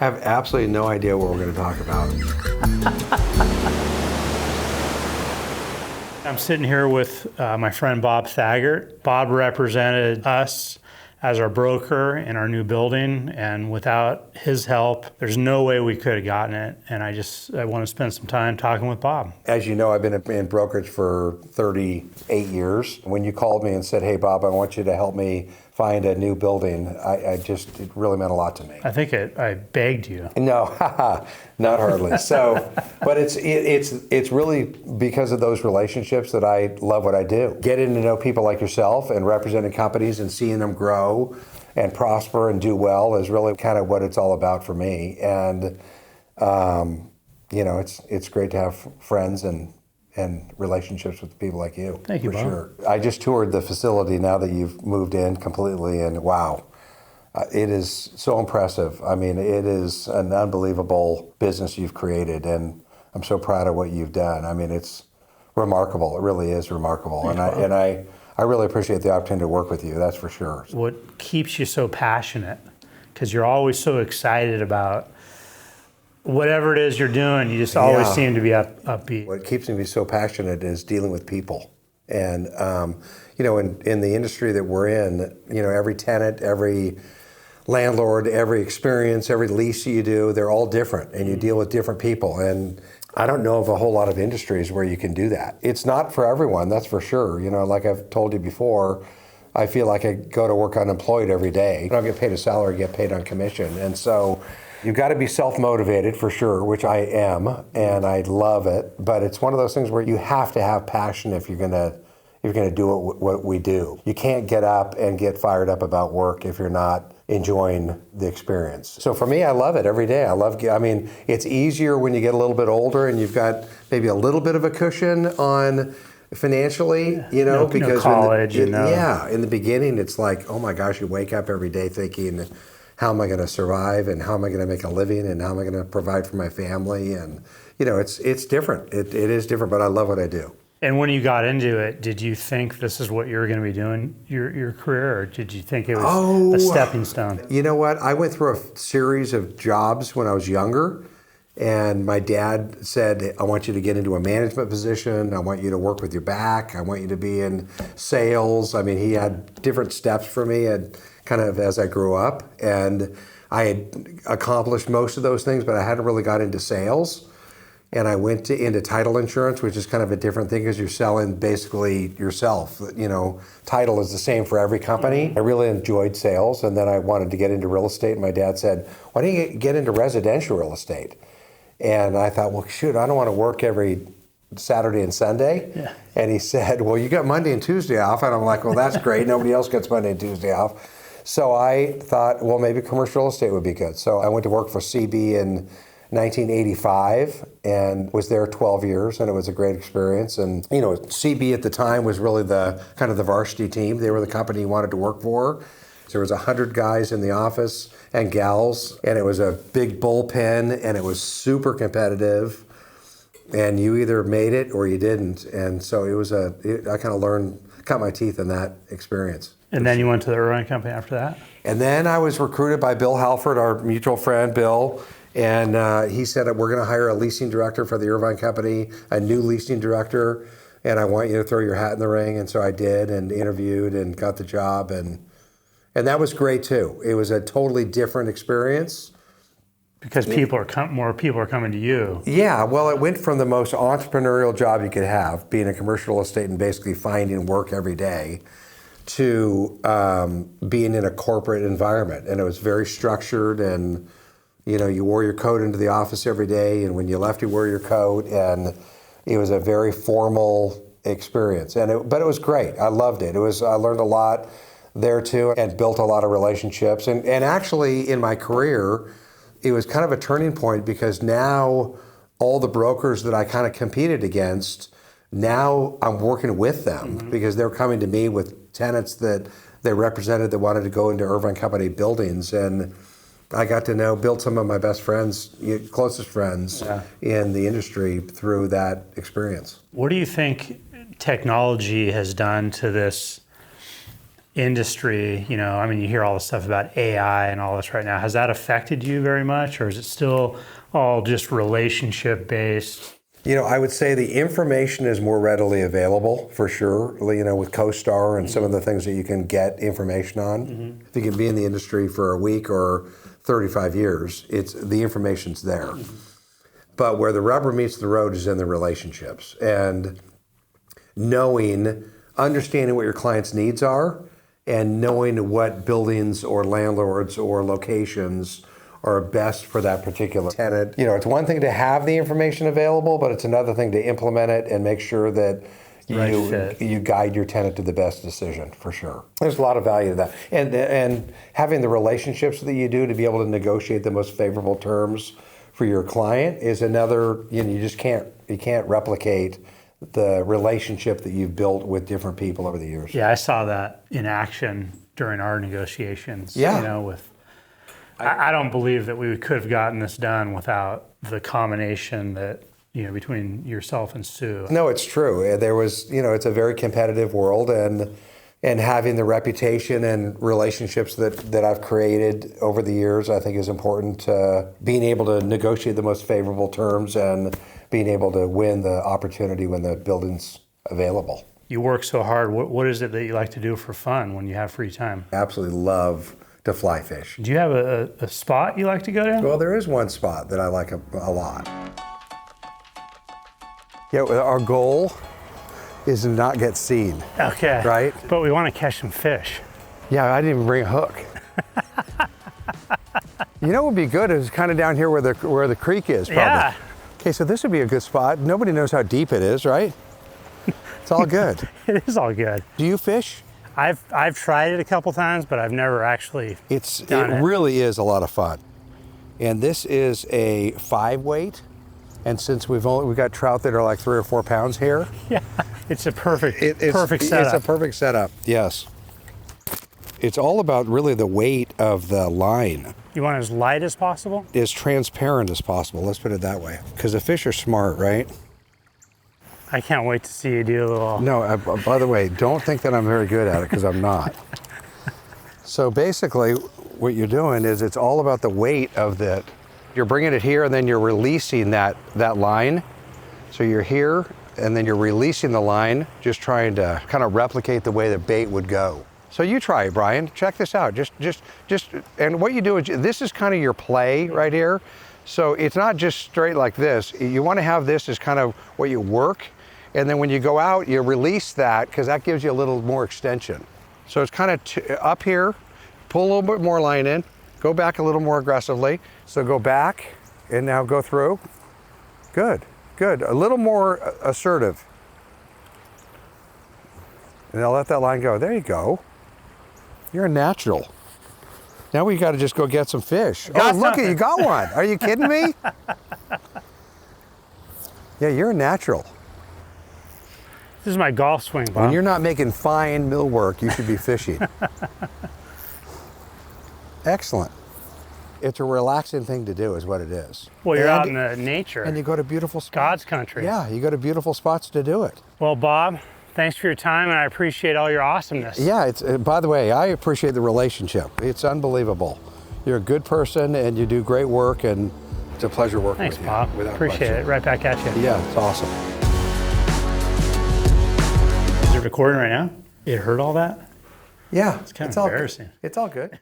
I have absolutely no idea what we're going to talk about. I'm sitting here with my friend Bob Thagard. Bob represented us as our broker in our new building, and without his help, there's no way we could have gotten it. And I want to spend some time talking with Bob. As you know, I've been in brokerage for 38 years. When you called me and said, hey, Bob, I want you to help me find a new building, it really meant a lot to me. I think I begged you. No, not hardly. So, but it's really because of those relationships that I love what I do. Getting to know people like yourself and representing companies and seeing them grow and prosper and do well is really kind of what it's all about for me. And it's great to have friends and relationships with people like you. Thank you, for Bob. Sure. I just toured the facility now that you've moved in completely, and wow, it is so impressive. I mean, it is an unbelievable business you've created, and I'm so proud of what you've done. I mean, it's remarkable. It really is remarkable, Thanks, and I really appreciate the opportunity to work with you. That's for sure. What keeps you so passionate? Because you're always so excited about whatever it is you're doing, you just always seem to be upbeat. What keeps me so passionate is dealing with people. And, in the industry that we're in, every tenant, every landlord, every experience, every lease you do, they're all different, and you deal with different people. And I don't know of a whole lot of industries where you can do that. It's not for everyone, that's for sure. Like I've told you before, I feel like I go to work unemployed every day. I don't get paid a salary, I get paid on commission. And so you've got to be self-motivated for sure, which I am, and I love it. But it's one of those things where you have to have passion if you're gonna do what we do. You can't get up and get fired up about work if you're not enjoying the experience. So for me, I love it every day. It's easier when you get a little bit older and you've got maybe a little bit of a cushion on financially, because no college. in the beginning, it's like, oh my gosh, you wake up every day thinking, how am I going to survive, and how am I going to make a living, and how am I going to provide for my family? And it's different. It is different, but I love what I do. And when you got into it, did you think this is what you were going to be doing your career, or did you think it was a stepping stone? You know what? I went through a series of jobs when I was younger, and my dad said, I want you to get into a management position. I want you to work with your back. I want you to be in sales. I mean, he had different steps for me kind of as I grew up, and I had accomplished most of those things, but I hadn't really got into sales. And I went into title insurance, which is kind of a different thing because you're selling basically yourself. Title is the same for every company. I really enjoyed sales, and then I wanted to get into real estate. And my dad said, why don't you get into residential real estate? And I thought, well, shoot, I don't want to work every Saturday and Sunday. Yeah. And he said, well, you got Monday and Tuesday off. And I'm like, well, that's great. Nobody else gets Monday and Tuesday off. So I thought, well, maybe commercial real estate would be good. So I went to work for CB in 1985 and was there 12 years, and it was a great experience. And CB at the time was really the kind of the varsity team. They were the company you wanted to work for. There was 100 guys in the office and gals, and it was a big bullpen, and it was super competitive. And you either made it or you didn't. And so I kind of cut my teeth in that experience. And then you went to the Irvine Company after that? And then I was recruited by Bill Halford, our mutual friend, Bill. And he said, we're going to hire a leasing director for the Irvine Company, a new leasing director, and I want you to throw your hat in the ring. And so I did, and interviewed and got the job. And that was great too. It was a totally different experience. Because more people are coming to you. Yeah, well, it went from the most entrepreneurial job you could have, being in commercial real estate and basically finding work every day, to being in a corporate environment. And it was very structured, and you wore your coat into the office every day, and when you left, you wore your coat, and it was a very formal experience. But it was great. I loved it. I learned a lot there too, and built a lot of relationships. And actually, in my career, it was kind of a turning point, because now all the brokers that I kind of competed against, now I'm working with them, because they're coming to me with tenants that they represented that wanted to go into Irvine Company buildings. And I got to build some of my best friends, closest friends in the industry through that experience. What do you think technology has done to this industry, you know, I mean, you hear all this stuff about AI and all this right now. Has that affected you very much, or is it still all just relationship based? You know, I would say the information is more readily available for sure, you know, with CoStar and some of the things that you can get information on. If you can be in the industry for a week or 35 years, the information's there. But where the rubber meets the road is in the relationships and understanding what your client's needs are and knowing what buildings or landlords or locations are best for that particular tenant. You know, it's one thing to have the information available, but it's another thing to implement it and make sure that you guide your tenant to the best decision, for sure. There's a lot of value to that. And having the relationships that you do to be able to negotiate the most favorable terms for your client is another, you know, you can't replicate the relationship that you've built with different people over the years. Yeah, I saw that in action during our negotiations. Yeah. You know, I don't believe that we could have gotten this done without the combination that, you know, between yourself and Sue. No, it's true. There was, you know, it's a very competitive world, and having the reputation and relationships that I've created over the years, I think is important to being able to negotiate the most favorable terms and being able to win the opportunity when the building's available. You work so hard. What is it that you like to do for fun when you have free time? I absolutely love to fly fish. Do you have a spot you like to go to? Well, there is one spot that I like a lot. Yeah, our goal is to not get seen. Okay. Right? But we want to catch some fish. Yeah, I didn't even bring a hook. You know what would be good is kind of down here where the creek is, probably. Yeah. Okay, so this would be a good spot. Nobody knows how deep it is, right? It's all good. It is all good. Do you fish? I've tried it a couple times, but I've never actually done it. It really is a lot of fun. And this is a 5 weight. And since we've got trout that are like 3 or 4 pounds here. Yeah, it's a perfect setup. It's a perfect setup, yes. It's all about really the weight of the line. You want it as light as possible? As transparent as possible, let's put it that way. Because the fish are smart, right? I can't wait to see you do a little. No, by the way, don't think that I'm very good at it, because I'm not. So basically, what you're doing is it's all about the weight of the. You're bringing it here, and then you're releasing that line. So you're here, and then you're releasing the line, just trying to kind of replicate the way the bait would go. So you try it, Brian. Check this out. And what you do is, this is kind of your play right here. So it's not just straight like this. You want to have this as kind of what you work, and then when you go out, you release that, because that gives you a little more extension. So it's kind of up here, pull a little bit more line in, go back a little more aggressively. So go back, and now go through. Good, good. A little more assertive. And now let that line go. There you go. You're a natural. Now we got to just go get some fish. Oh, look, you got one. Are you kidding me? Yeah, you're a natural. This is my golf swing, Bob. When you're not making fine millwork, you should be fishing. Excellent. It's a relaxing thing to do, is what it is. Well, you're out in the nature. And you go to beautiful spots. God's country. Yeah, you go to beautiful spots to do it. Well, Bob, thanks for your time, and I appreciate all your awesomeness. Yeah, it's. By the way, I appreciate the relationship. It's unbelievable. You're a good person, and you do great work, and it's a pleasure working with you. Thanks, Bob. Appreciate it. Right back at you. Yeah, it's awesome. Is it recording right now? It heard all that? Yeah, It's kind it's of all embarrassing. It's all good.